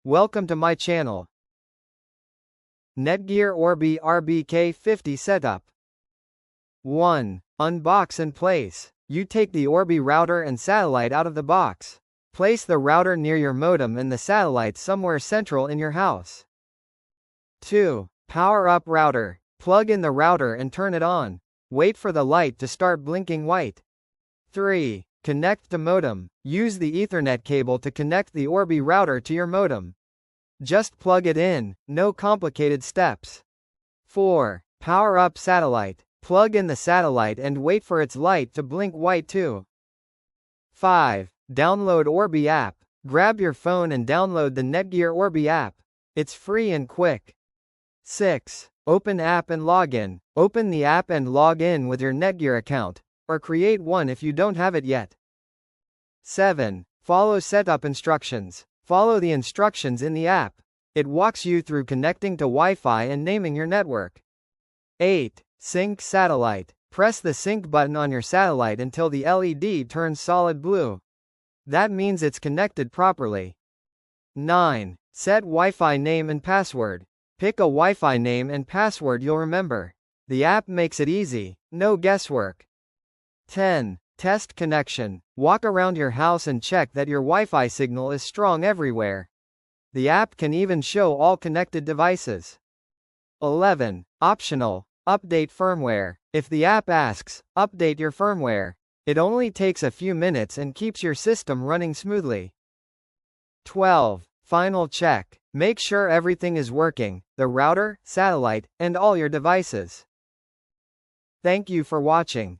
Welcome to my channel. Netgear Orbi RBK50 Setup. 1. Unbox and place. You take the Orbi router and satellite out of the box. Place the router near your modem and the satellite somewhere central in your house. 2. Power up router. Plug in the router and turn it on. Wait for the light to start blinking white. 3. Connect to modem. Use the Ethernet cable to connect the Orbi router to your modem. Just plug it in, no complicated steps. 4. Power up satellite. Plug in the satellite and wait for its light to blink white too. 5. Download Orbi app. Grab your phone and download the Netgear Orbi app. It's free and quick. 6. Open app and login. Open the app and log in with your Netgear account, or create one if you don't have it yet. 7. Follow setup instructions. Follow the instructions in the app. It walks you through connecting to Wi-Fi and naming your network. 8. Sync satellite. Press the sync button on your satellite until the LED turns solid blue. That means it's connected properly. 9. Set Wi-Fi name and password. Pick a Wi-Fi name and password you'll remember. The app makes it easy, no guesswork. 10. Test connection. Walk around your house and check that your Wi-Fi signal is strong everywhere. The app can even show all connected devices. 11. Optional. Update firmware. If the app asks, update your firmware. It only takes a few minutes and keeps your system running smoothly. 12. Final check. Make sure everything is working, the router, satellite, and all your devices. Thank you for watching.